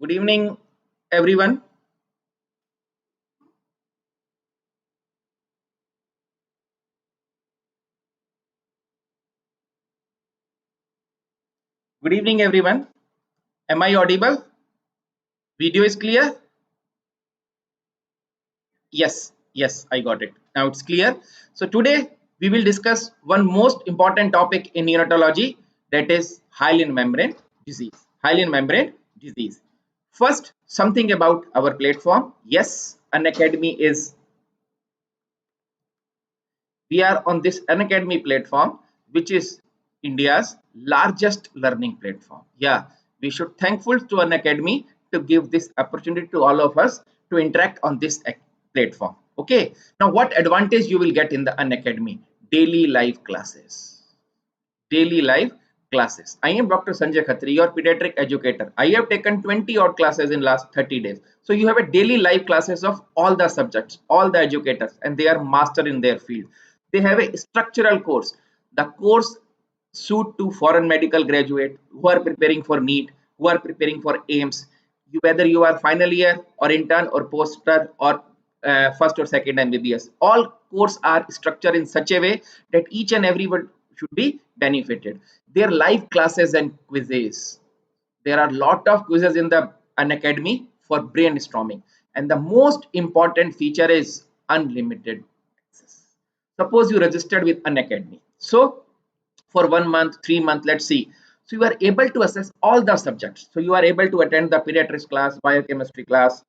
Good evening, everyone. Good evening, everyone. Am I audible? Video is clear? Yes, I got it. Now it's clear. So today we will discuss one most important topic in neonatology, that is hyaline membrane disease. Hyaline membrane disease. First, something about our platform. Yes, Unacademy is we are on this Anacademy platform, which is India's largest learning platform. Yeah, we should thankful to Anacademy to give this opportunity to all of us to interact on this platform. Okay, now what advantage you will get in the Unacademy? Daily live classes. Daily live classes. I am Dr. Sanjay Khatri, your pediatric educator. I have taken 20 odd classes in last 30 days. So you have a daily live classes of all the subjects, all the educators, and they are master in their field. They have a structural course. The course suit to foreign medical graduate who are preparing for NEET, who are preparing for AIIMS. Whether you are final year or intern or poster or first or second MBBS, all courses are structured in such a way that each and everyone should be benefited. Their live classes and quizzes. There are a lot of quizzes in the Unacademy for brainstorming, and the most important feature is unlimited access. Suppose you registered with Unacademy, so for 1 month, 3 months, let's see. So you are able to assess all the subjects. So you are able to attend the pediatrics class, biochemistry class,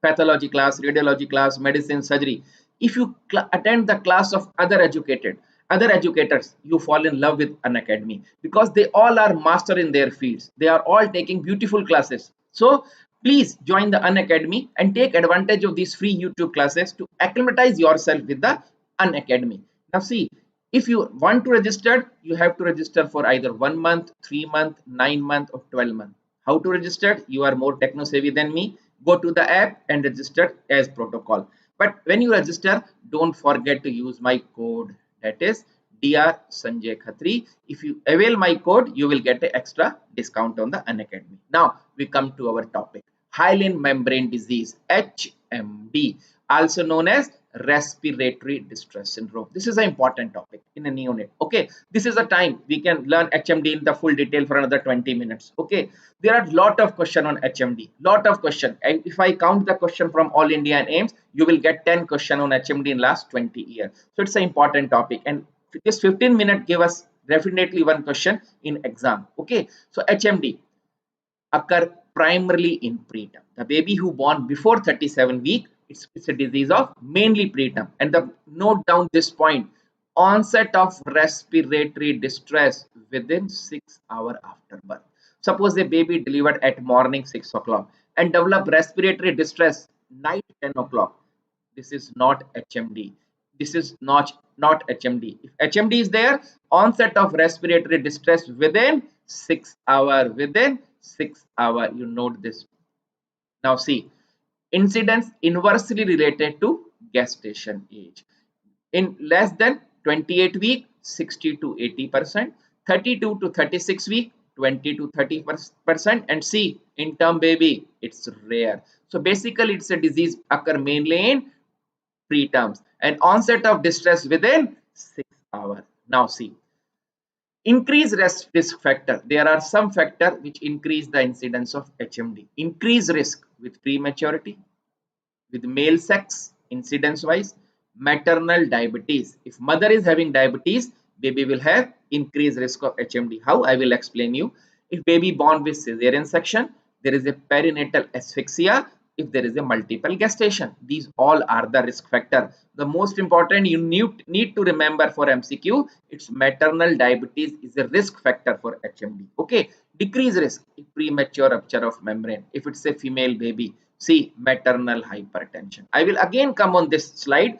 pathology class, radiology class, medicine, surgery. If you attend the class of other educators, you fall in love with Unacademy because they all are master in their fields. They are all taking beautiful classes. So please join the Unacademy and take advantage of these free YouTube classes to acclimatize yourself with the Unacademy. Now see, if you want to register, you have to register for either 1 month, 3 month, 9 month, or 12 month. How to register? You are more techno savvy than me. Go to the app and register as protocol. But when you register, don't forget to use my code, that is Dr. Sanjay Khatri. If you avail my code, you will get an extra discount on the Unacademy. Now we come to our topic: hyaline membrane disease, HMD, also known as respiratory distress syndrome. This is an important topic in a neonate. Okay, this is a time we can learn HMD in the full detail for another 20 minutes. Okay, there are a lot of question on HMD, lot of question. And if I count the question from All India and AIIMS, you will get 10 question on HMD in last 20 years. So it's an important topic, and this 15 minutes give us definitely one question in exam. Okay, so HMD occur primarily in preterm. The baby who born before 37 week, it's a disease of mainly preterm. And the note down this point: onset of respiratory distress within 6 hours after birth. Suppose a baby delivered at morning 6 o'clock and develop respiratory distress night 10 o'clock. This is not HMD. This is not HMD. If HMD is there, onset of respiratory distress within 6 hours. Within 6 hours, you note this. Now see, incidence inversely related to gestation age. In less than 28 week, 60 to 80%, 32 to 36 week, 20 to 30%, and see, in term baby, it's rare. So basically, it's a disease occur mainly in preterms and onset of distress within 6 hours. Now see, increase risk factor. There are some factor which increase the incidence of HMD. Increase risk with prematurity, with male sex, incidence wise, maternal diabetes. If mother is having diabetes, baby will have increased risk of HMD. How? I will explain you. If baby born with cesarean section, there is a perinatal asphyxia. If there is a multiple gestation, these all are the risk factor. The most important you need to remember for MCQ, it's maternal diabetes is a risk factor for HMD. Okay, decrease risk if premature rupture of membrane. If it's a female baby, see, maternal hypertension. I will again come on this slide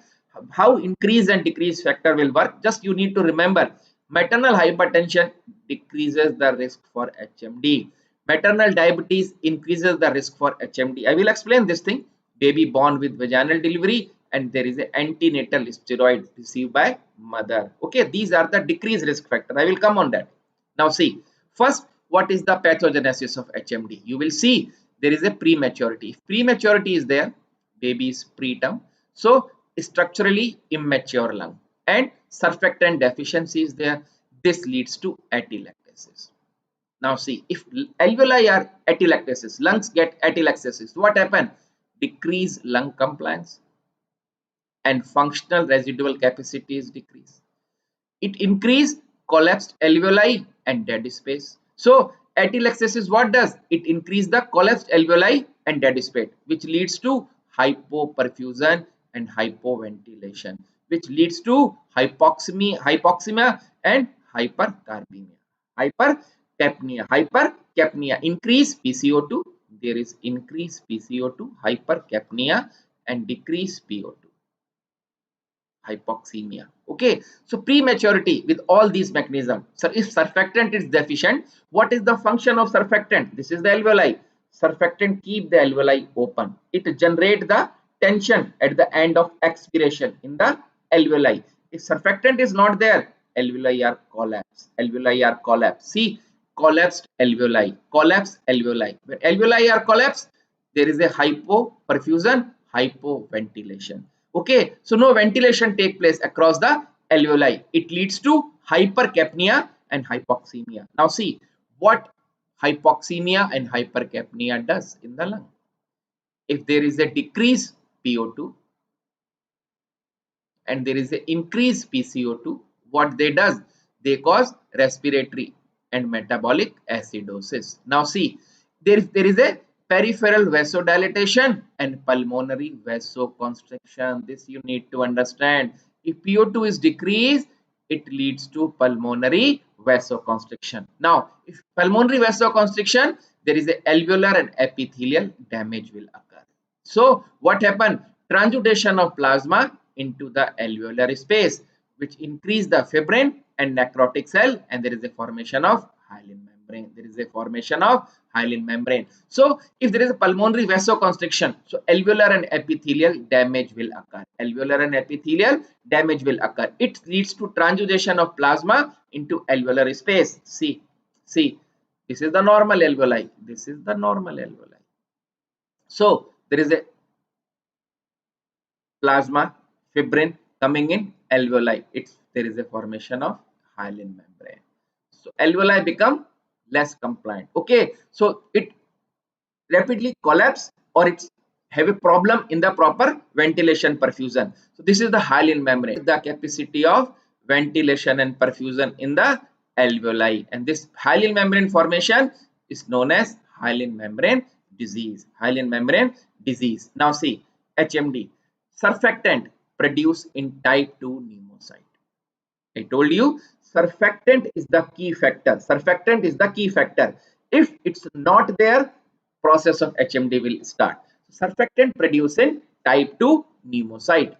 how increase and decrease factor will work. Just you need to remember, maternal hypertension decreases the risk for HMD. Maternal diabetes increases the risk for HMD. I will explain this thing. Baby born with vaginal delivery and there is an antenatal steroid received by mother. Okay, these are the decreased risk factor. I will come on that. Now see, first, what is the pathogenesis of HMD? You will see there is a prematurity. If prematurity is there, baby is preterm, so structurally immature lung, and surfactant deficiency is there. This leads to atelectasis. Now see, if alveoli are atelectasis, lungs get atelectasis, what happen? Decrease lung compliance and functional residual capacity is decreased. It increase collapsed alveoli and dead space. So atelectasis what does? It increase the collapsed alveoli and dead space, which leads to hypoperfusion and hypoventilation, which leads to hypoxemia and hypercarbemia. Hypercapnia, increase PCO2. There is increase PCO2, hypercapnia, and decrease PO2. Hypoxemia. Okay, so prematurity with all these mechanisms. So if surfactant is deficient, what is the function of surfactant? This is the alveoli. Surfactant keep the alveoli open. It generate the tension at the end of expiration in the alveoli. If surfactant is not there, alveoli are collapsed. Alveoli are collapsed. See, collapsed alveoli. Collapsed alveoli. When alveoli are collapsed, there is a hypoperfusion, hypoventilation. Okay, so no ventilation take place across the alveoli. It leads to hypercapnia and hypoxemia. Now see what hypoxemia and hypercapnia does in the lung. If there is a decrease PO2 and there is an increase PCO2, what they does? They cause respiratory and metabolic acidosis. Now see, there is a peripheral vasodilatation and pulmonary vasoconstriction. This you need to understand. If PO2 is decreased, it leads to pulmonary vasoconstriction. Now, if pulmonary vasoconstriction, there is a alveolar and epithelial damage will occur. So, what happened? Transudation of plasma into the alveolar space, which increase the fibrin and necrotic cell, and there is a formation of hyaline membrane. There is a formation of hyaline membrane. So if there is a pulmonary vasoconstriction, so alveolar and epithelial damage will occur. Alveolar and epithelial damage will occur. It leads to transudation of plasma into alveolar space. See, this is the normal alveoli. This is the normal alveoli. So there is a plasma fibrin coming in alveoli. There is a formation of hyaline membrane. So alveoli become less compliant. Okay, so it rapidly collapse or it's have a problem in the proper ventilation perfusion. So this is the hyaline membrane, the capacity of ventilation and perfusion in the alveoli, and this hyaline membrane formation is known as hyaline membrane disease. Hyaline membrane disease. Now see, HMD, surfactant produced in type 2 pneumocyte. I told you surfactant is the key factor. Surfactant is the key factor. If it's not there, process of HMD will start. Surfactant produced in type 2 pneumocyte.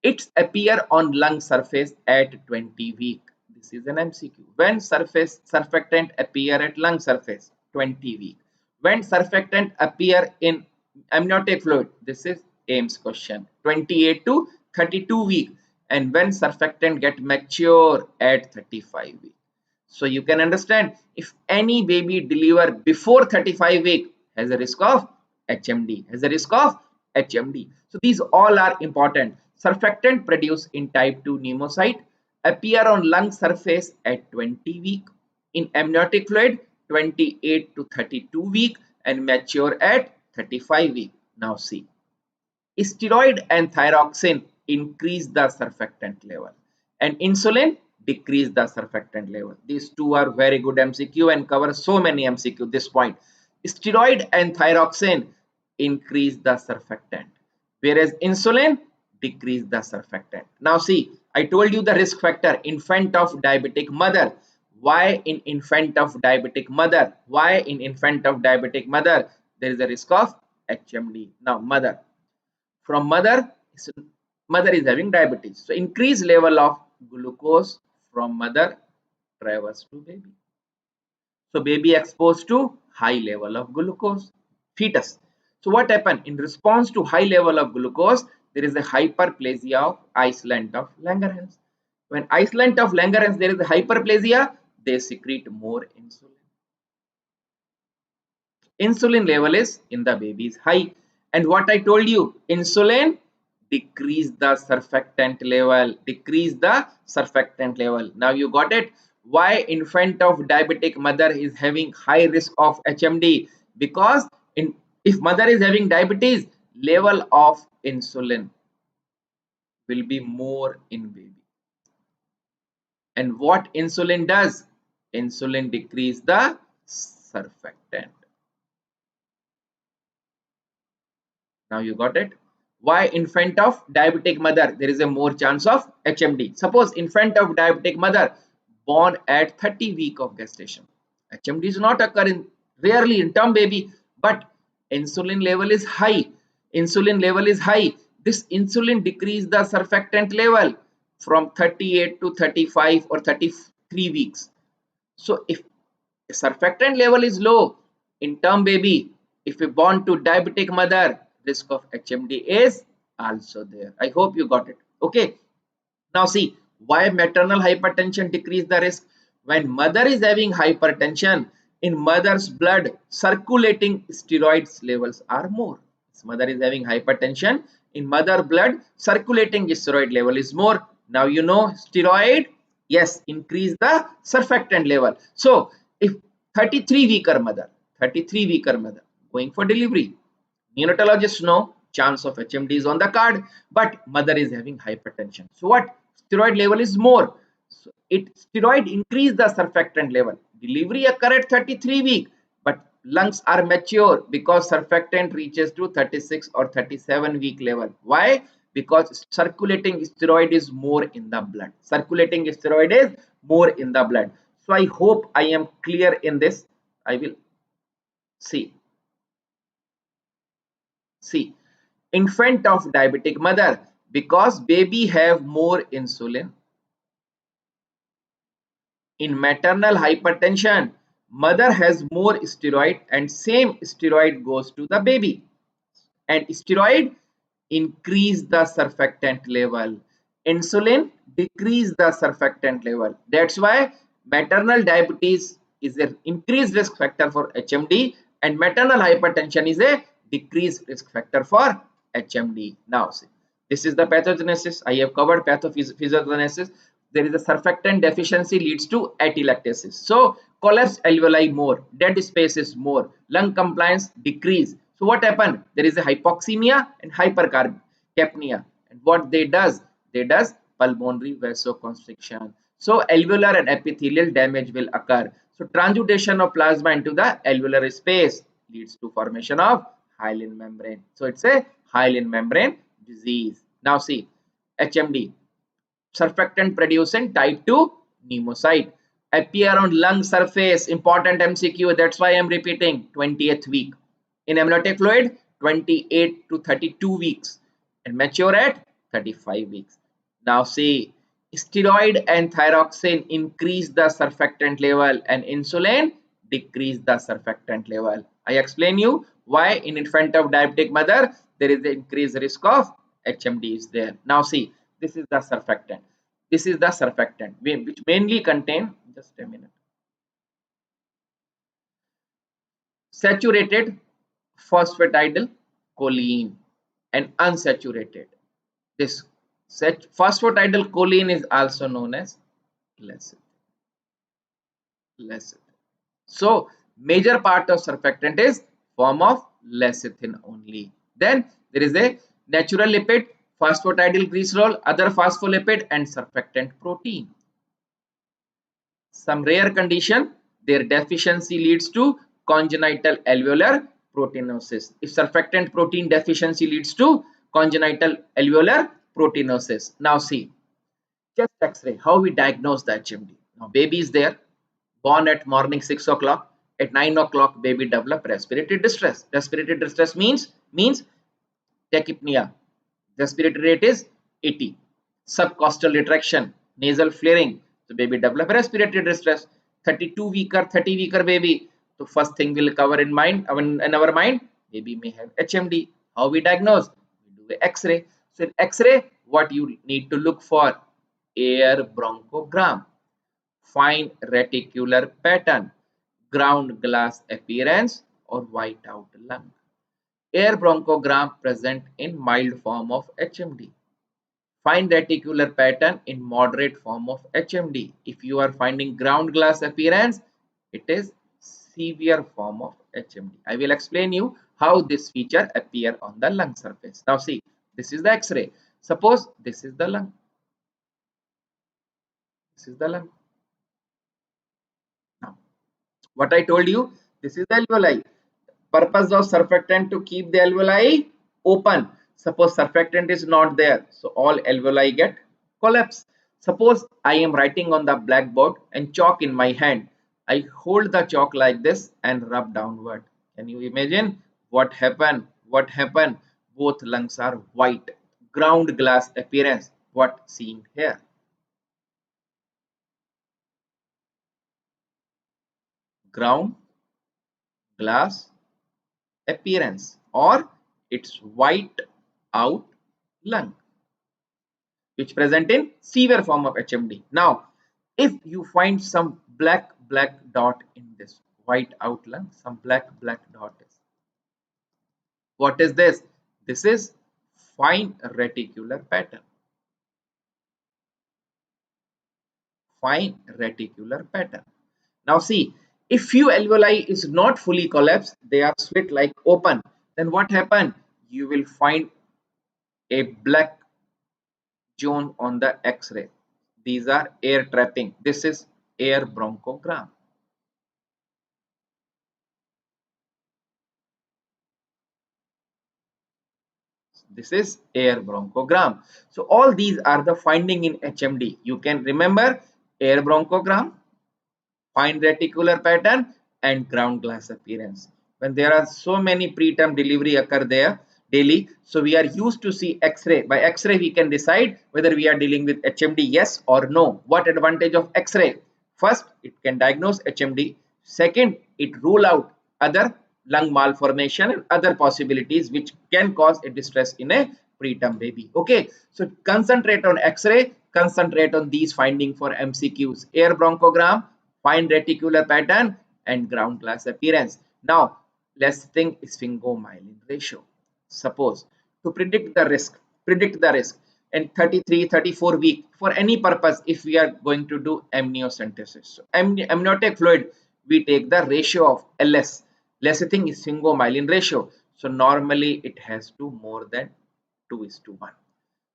It appear on lung surface at 20 week. This is an MCQ. When surfactant appear at lung surface? 20 week. When surfactant appear in amniotic fluid? This is AIIMS question. 28 to 32 week. And when surfactant get mature at 35 week. So you can understand, if any baby deliver before 35 week has a risk of HMD, So these all are important. Surfactant produced in type 2 pneumocyte appear on lung surface at 20 week, in amniotic fluid 28 to 32 week, and mature at 35 week. Now see, steroid and thyroxine increase the surfactant level, and insulin decrease the surfactant level. These two are very good MCQ and cover so many MCQ. This point, steroid and thyroxine increase the surfactant, whereas insulin decrease the surfactant. Now see, I told you the risk factor, infant of diabetic mother. Why in infant of diabetic mother? There is a risk of HMD. Now mother, from mother is having diabetes, so increased level of glucose from mother travels to baby. So baby exposed to high level of glucose, fetus. So what happened? In response to high level of glucose, there is a hyperplasia of islet of Langerhans. When islet of Langerhans there is a hyperplasia, they secrete more insulin. Insulin level is in the baby is high. And what I told you, insulin decrease the surfactant level, decrease the surfactant level. Now you got it. Why infant of diabetic mother is having high risk of HMD? Because if mother is having diabetes, level of insulin will be more in baby. And what insulin does? Insulin decrease the surfactant. Now you got it. Why infant of diabetic mother there is a more chance of HMD? Suppose infant of diabetic mother born at 30 week of gestation. HMD is not occur in rarely in term baby, but insulin level is high. Insulin level is high. This insulin decrease the surfactant level from 38 to 35 or 33 weeks. So if surfactant level is low in term baby, if you born to diabetic mother, risk of HMD is also there. I hope you got it. Okay. Now see why maternal hypertension decrease the risk. When mother is having hypertension, in mother's blood circulating steroids levels are more. Mother is having hypertension, in mother blood circulating steroid level is more. Now you know steroid, yes, increase the surfactant level. So if 33 weaker mother going for delivery, neonatologists know chance of HMD is on the card, but mother is having hypertension. So what? Steroid level is more. So steroid increase the surfactant level. Delivery occur at 33 week, but lungs are mature because surfactant reaches to 36 or 37 week level. Why? Because circulating steroid is more in the blood. Circulating steroid is more in the blood. So I hope I am clear in this. I will see. See, infant of diabetic mother, because baby have more insulin. In maternal hypertension, mother has more steroid and same steroid goes to the baby. And steroid increase the surfactant level. Insulin decrease the surfactant level. That's why maternal diabetes is an increased risk factor for HMD and maternal hypertension is a decreased risk factor for HMD. Now see, this is the pathogenesis. I have covered pathogenesis. There is a surfactant deficiency leads to atelectasis. So collapse alveoli more, dead space is more, lung compliance decrease. So what happened? There is a hypoxemia and hypercapnia. And what they does pulmonary vasoconstriction. So alveolar and epithelial damage will occur. So transudation of plasma into the alveolar space leads to formation of hyaline membrane. So it's a hyaline membrane disease. Now see, HMD, surfactant producing type 2 pneumocyte appear on lung surface. Important MCQ, that's why I'm repeating. 20th week. In amniotic fluid, 28 to 32 weeks and mature at 35 weeks. Now see, steroid and thyroxine increase the surfactant level and insulin decrease the surfactant level. I explain you why in infant of diabetic mother there is the increased risk of HMD is there. Now see, this is the surfactant. This is the surfactant which mainly contain, just a minute, saturated phosphatidyl choline and unsaturated. This phosphatidyl choline is also known as lecithin. So major part of surfactant is form of lecithin only. Then there is a natural lipid, phosphatidyl glycerol, other phospholipid and surfactant protein. Some rare condition, their deficiency leads to congenital alveolar proteinosis. If surfactant protein deficiency leads to congenital alveolar proteinosis. Now see, chest X-ray, how we diagnose the HMD. Now baby is there, born at morning 6 o'clock. At 9 o'clock, baby develop respiratory distress. Respiratory distress means tachypnea. Respiratory rate is 80. Subcostal retraction, nasal flaring. So baby develop respiratory distress. 32 weeker, 30 weeker baby. So first thing will cover in our mind, baby may have HMD. How we diagnose? We do X-ray. So in X-ray, what you need to look for? Air bronchogram, fine reticular pattern, ground glass appearance, or white out lung. Air bronchogram present in mild form of HMD. Fine reticular pattern in moderate form of HMD. If you are finding ground glass appearance, it is severe form of HMD. I will explain you how this feature appear on the lung surface. Now see, this is the X-ray. Suppose this is the lung. This is the lung. Now, what I told you, this is the alveoli. Purpose of surfactant to keep the alveoli open. Suppose surfactant is not there, so all alveoli get collapse. Suppose I am writing on the blackboard and chalk in my hand. I hold the chalk like this and rub downward. Can you imagine what happened? What happened? Both lungs are white, ground glass appearance. What seen here? Ground glass appearance, or it's white out lung, which present in severe form of HMD. Now, if you find some black dot in this white out lung, some black dot is, what is this? This is fine reticular pattern. Fine reticular pattern. Now see, if few alveoli is not fully collapsed, they are slit like open, then what happen? You will find a black zone on the X-ray. These are air trapping. This is air bronchogram. This is air bronchogram. So all these are the finding in HMD. You can remember air bronchogram, fine reticular pattern, and ground glass appearance. When there are so many preterm delivery occur there daily, so we are used to see X-ray. By X-ray we can decide whether we are dealing with HMD, yes or no. What advantage of X-ray? First, it can diagnose HMD. Second, it rule out other lung malformation and other possibilities which can cause a distress in a preterm baby. Okay, so concentrate on X-ray, concentrate on these findings for MCQs: air bronchogram, fine reticular pattern, and ground glass appearance. Now, let's think sphingomyelin ratio. Suppose to predict the risk in 33, 34 week for any purpose, if we are going to do amniocentesis. So, amniotic fluid, we take the ratio of LS. Let's think sphingomyelin ratio. So normally it has to more than 2:1.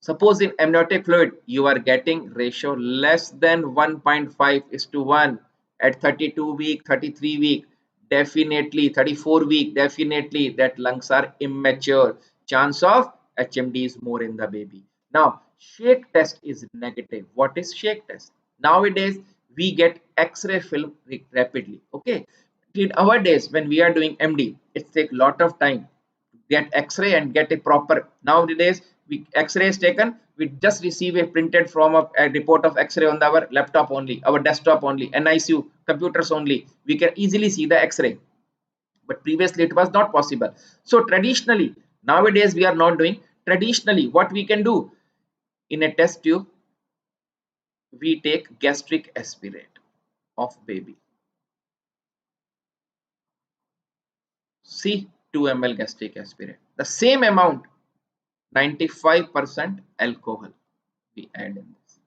Suppose in amniotic fluid you are getting ratio less than 1.5:1 at 32 week, 33 week, definitely 34 week, definitely that lungs are immature. Chance of HMD is more in the baby. Now, shake test is negative. What is shake test? Nowadays we get X-ray film rapidly. Okay. In our days when we are doing MD, it takes lot of time get X-ray and get a proper. Nowadays X-ray is taken, we just receive a printed form of a report of X-ray on our laptop only, our desktop only, NICU computers only, we can easily see the X-ray, but previously it was not possible. So traditionally, nowadays we are not doing. Traditionally what we can do, in a test tube we take gastric aspirate of baby. See, 2 ml gastric aspirate, the same amount, 95% alcohol we add in this,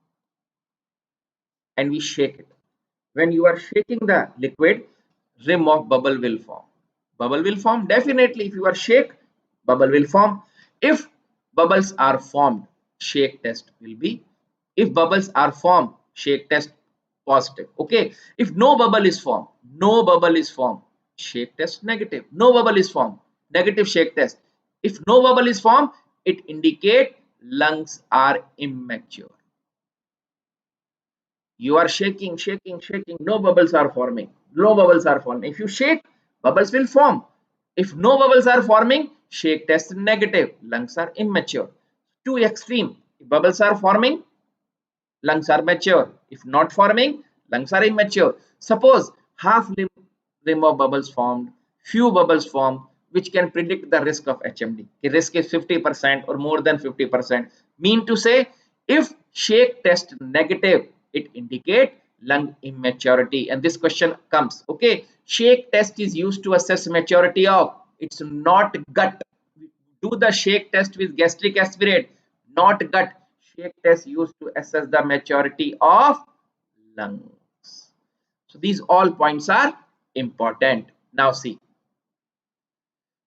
and we shake it. When you are shaking the liquid, rim of bubble will form. Bubble will form definitely. If you are shake, bubble will form. If bubbles are formed, shake test will be. If bubbles are formed, shake test positive. Okay. If no bubble is formed, shake test negative. No bubble is formed, negative shake test. If no bubble is formed, it indicate lungs are immature. You are shaking, no bubbles are forming. If you shake, bubbles will form. If no bubbles are forming, shake test negative, lungs are immature. Too extreme. If bubbles are forming, lungs are mature. If not forming, lungs are immature. Suppose half rim of bubbles formed, few bubbles formed, which can predict the risk of HMD. The risk is 50% or more than 50%. Mean to say, if shake test negative, it indicate lung immaturity. And this question comes, okay, shake test is used to assess maturity of, it's not gut. Do the shake test with gastric aspirate, not gut. Shake test used to assess the maturity of lungs. So these all points are important. Now see,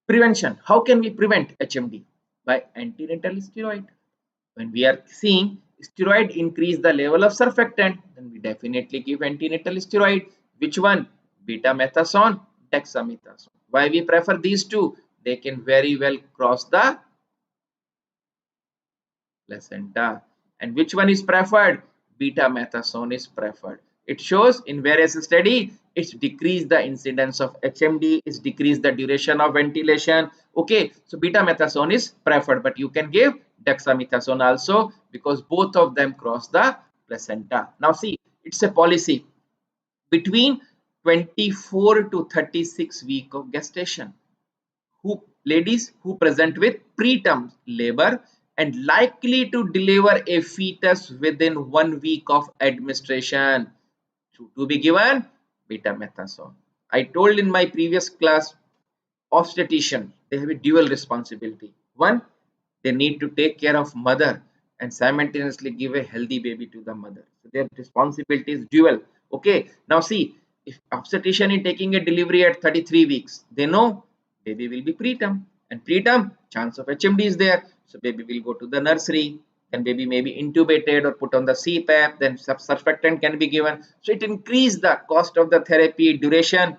prevention. How can we prevent HMD? By antenatal steroid. When we are seeing steroid increase the level of surfactant, then we definitely give antenatal steroid. Which one? Betamethasone, dexamethasone. Why we prefer these two? They can very well cross the placenta. And which one is preferred? Betamethasone is preferred. It shows in various studies, it's decreased the incidence of HMD, it's decreased the duration of ventilation. Okay, so betamethasone is preferred, but you can give dexamethasone also because both of them cross the placenta. Now see, it's a policy between 24 to 36 week of gestation. Who ladies who present with preterm labor and likely to deliver a fetus within 1 week of administration to be given betamethasone. I told in my previous class, obstetrician, they have a dual responsibility. One, they need to take care of mother and simultaneously give a healthy baby to the mother. So their responsibility is dual. Okay, now see, if obstetrician is taking a delivery at 33 weeks, they know baby will be preterm, and preterm chance of HMD is there. So baby will go to the nursery, then baby may be intubated or put on the CPAP, then surfactant can be given. So it increase the cost of the therapy, duration.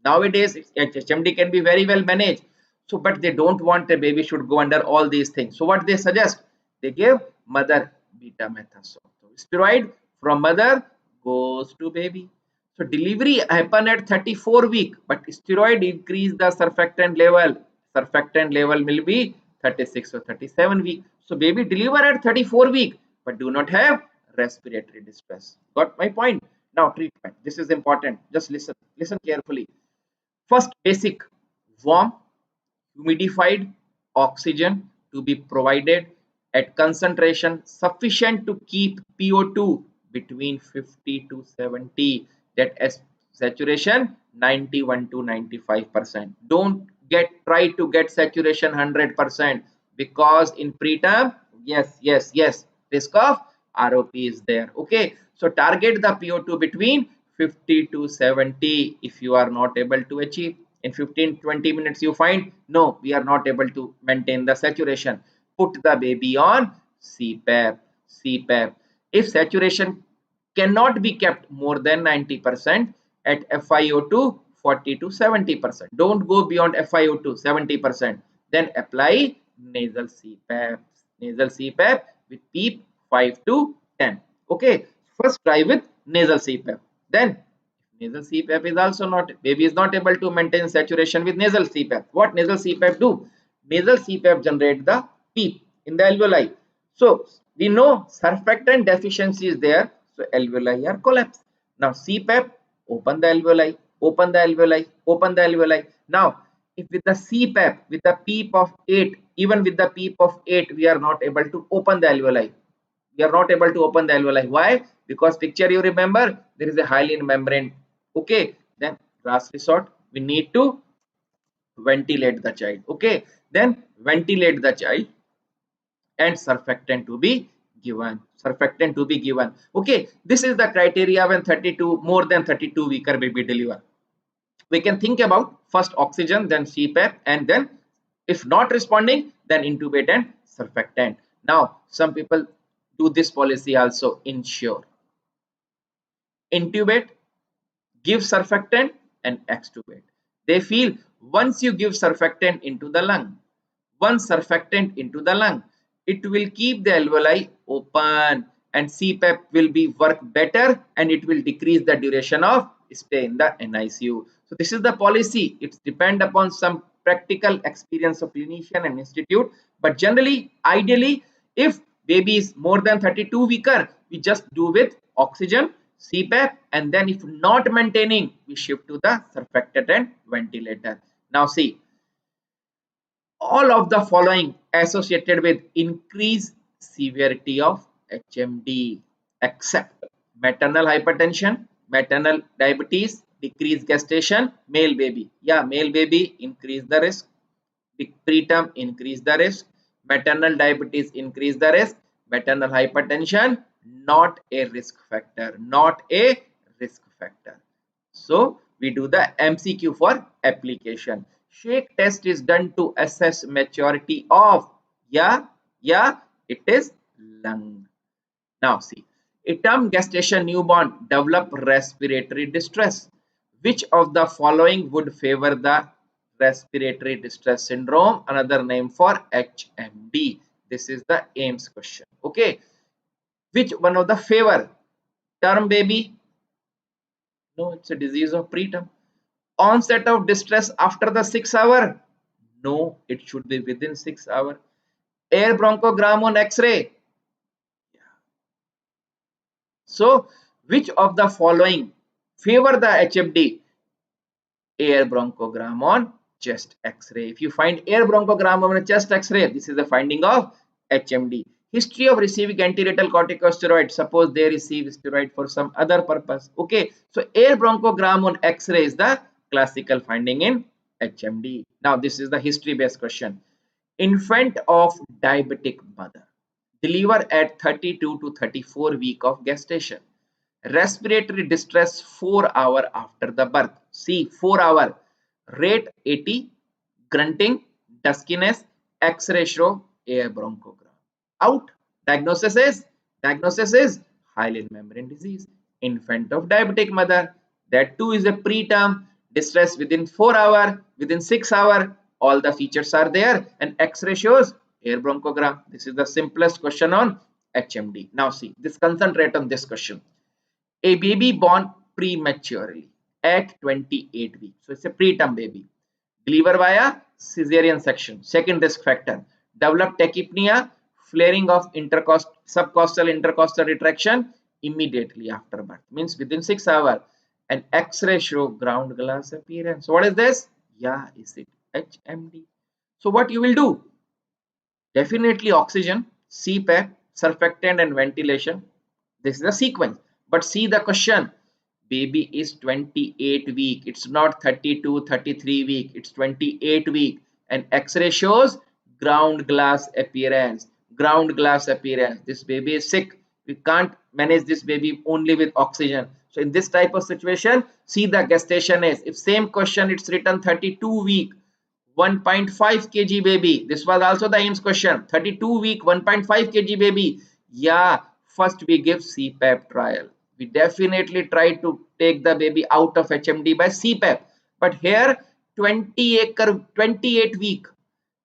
Nowadays HMD can be very well managed. So but they don't want a baby should go under all these things. So what they suggest, they give mother betamethasone. So steroid from mother goes to baby. So delivery happen at 34 week, but steroid increase the surfactant level. Surfactant level will be 36 or 37 week. So baby deliver at 34 week, but do not have respiratory distress. Got my point? Now treatment. This is important. Just listen carefully. First, basic: warm, humidified oxygen to be provided at concentration sufficient to keep PO2 between 50 to 70, that as saturation 91 to 95%. Don't try to get saturation 100% because in preterm, yes, risk of ROP is there. Okay, so target the PO2 between 50 to 70. If you are not able to achieve in 15-20 minutes, you find no, we are not able to maintain the saturation, put the baby on CPAP. If saturation cannot be kept more than 90% at FiO2 40 to 70%, don't go beyond FiO2 70%, then apply nasal CPAP with PEEP 5 to 10. Okay, first try with nasal CPAP, then nasal CPAP is also not, baby is not able to maintain saturation with nasal CPAP. What nasal CPAP do? Nasal CPAP generate the PEEP in the alveoli. So we know surfactant deficiency is there, so alveoli are collapsed. Now CPAP, open the alveoli, open the alveoli, open the alveoli. Now if with the CPAP, with the PEEP of 8, even with the PEEP of 8, we are not able to open the alveoli. We are not able to open the alveoli. Why? Because picture you remember, there is a hyaline membrane. Okay, then last resort, we need to ventilate the child. Okay, then ventilate the child and surfactant to be given. Surfactant to be given. Okay, this is the criteria when 32 more than 32 weeker baby deliver. We can think about first oxygen, then CPAP, and then if not responding, then intubate and surfactant. Now some people do this policy also: ensure, intubate, give surfactant, and extubate. They feel once you give surfactant into the lung, one surfactant into the lung, it will keep the alveoli open and CPAP will be work better and it will decrease the duration of stay in the NICU. So this is the policy. It's depend upon some practical experience of clinician and institute, but generally, ideally, if baby is more than 32 weeker, we just do with oxygen, CPAP, and then if not maintaining, we shift to the surfactant and ventilator. Now see, all of the following associated with increased severity of HMD except maternal hypertension, maternal diabetes, decreased gestation, male baby. Yeah, male baby increase the risk. Preterm increase the risk. Maternal diabetes increase the risk. Maternal hypertension not a risk factor. Not a risk factor. So we do the MCQ for application. Shake test is done to assess maturity of, yeah, it is lung. Now see, a term gestation newborn develop respiratory distress. Which of the following would favor the respiratory distress syndrome? Another name for HMD. This is the AIIMS question. Okay. Which one of the favor? Term baby? No, it's a disease of preterm. Onset of distress after the 6 hour? No, it should be within 6 hour. Air bronchogram on X-ray? So, which of the following favor the HMD? Air bronchogram on chest X-ray. If you find air bronchogram on a chest X-ray, this is the finding of HMD. History of receiving antiretal corticosteroid. Suppose they receive steroid for some other purpose. Okay, so air bronchogram on X-ray is the classical finding in HMD. Now, this is the history-based question. Infant of diabetic mother deliver at 32 to 34 week of gestation. Respiratory distress 4 hour after the birth. See, 4 hour. Rate 80, grunting, duskiness, X-ray show, air bronchogram. Out. Diagnosis is hyaline membrane disease. Infant of diabetic mother. That too is a preterm. Distress within 4 hour, within 6 hour. All the features are there, and X-ray shows air bronchogram. This is the simplest question on HMD. Now see, this concentrate on this question. A baby born prematurely at 28 weeks. So it's a preterm baby. Deliver via cesarean section. Second risk factor. Develop tachypnea, flaring of subcostal intercostal retraction immediately after birth. Means within 6 hours. And X-ray show ground glass appearance. What is this? Yeah, is it HMD? So what you will do? Definitely oxygen, CPAP, surfactant and ventilation. This is the sequence. But see the question. Baby is 28 week. It's not 32, 33 week. It's 28 week. And X-ray shows ground glass appearance. Ground glass appearance. This baby is sick. We can't manage this baby only with oxygen. So in this type of situation, see the gestation is. If same question, it's written 32 week. 1.5 kg baby. This was also the AIIMS question. 32 week, 1.5 kg baby. Yeah, first we give CPAP trial. We definitely try to take the baby out of HMD by CPAP. But here 28 week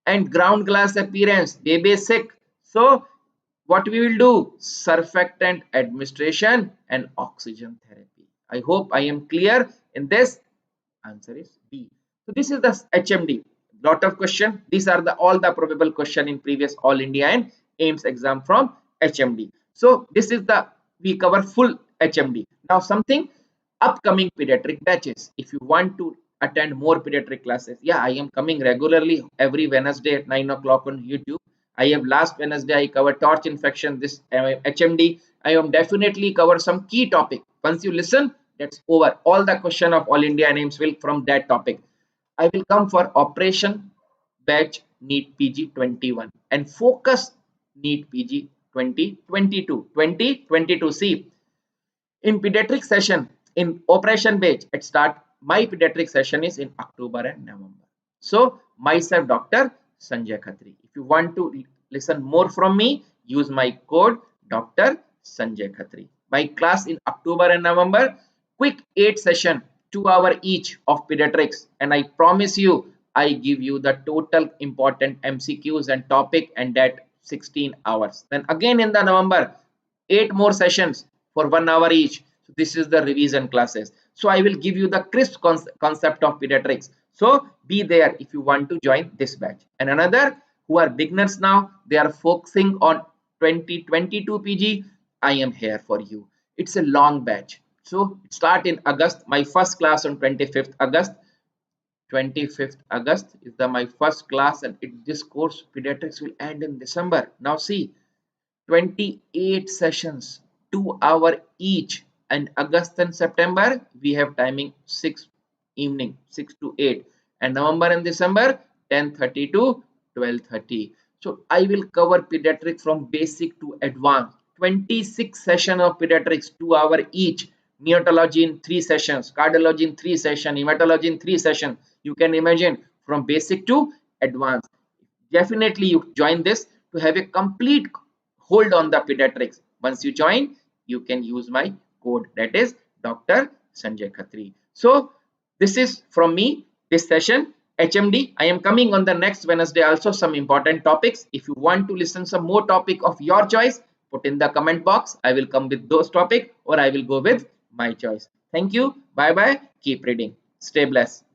and ground glass appearance. Baby is sick. So what we will do? Surfactant administration and oxygen therapy. I hope I am clear in this. Answer is B. So this is the HMD. Lot of question. These are all the probable question in previous All India and AIIMS exam from HMD. So this is we cover full HMD. Now something upcoming pediatric batches. If you want to attend more pediatric classes, yeah, I am coming regularly every Wednesday at 9 o'clock on YouTube. I have last Wednesday I covered torch infection. This HMD. I am definitely cover some key topic. Once you listen, that's over. All the question of All India and AIIMS will from that topic. I will come for operation batch NEET PG 21 and focus NEET PG 2022. See, in pediatric session, in operation batch, it start. My pediatric session is in October and November. So, myself, Dr. Sanjay Khatri. If you want to listen more from me, use my code Dr. Sanjay Khatri. My class in October and November, quick 8 session, 2 hour each of pediatrics, and I promise you, I give you the total important MCQs and topic, and that 16 hours. Then again in the November, 8 more sessions for 1 hour each. So this is the revision classes. So I will give you the crisp concept of pediatrics. So be there if you want to join this batch. And another who are beginners now, they are focusing on 2022 PG. I am here for you. It's a long batch. So start in August. My first class on 25th August. 25th August is my first class, and this course pediatrics will end in December. Now see, 28 sessions, 2 hour each. And August and September, we have timing 6 evening, 6 to 8. And November and December, 10:30 to 12:30. So I will cover pediatrics from basic to advanced. 26 sessions of pediatrics, 2 hours each. Neonatology in 3 sessions, cardiology in 3 sessions, hematology in 3 sessions. You can imagine from basic to advanced. Definitely you join this to have a complete hold on the pediatrics. Once you join, you can use my code, that is Dr. Sanjay Khatri. So this is from me, this session HMD. I am coming on the next Wednesday also some important topics. If you want to listen some more topic of your choice, put in the comment box. I will come with those topic or I will go with my choice. Thank you. Bye bye. Keep reading. Stay blessed.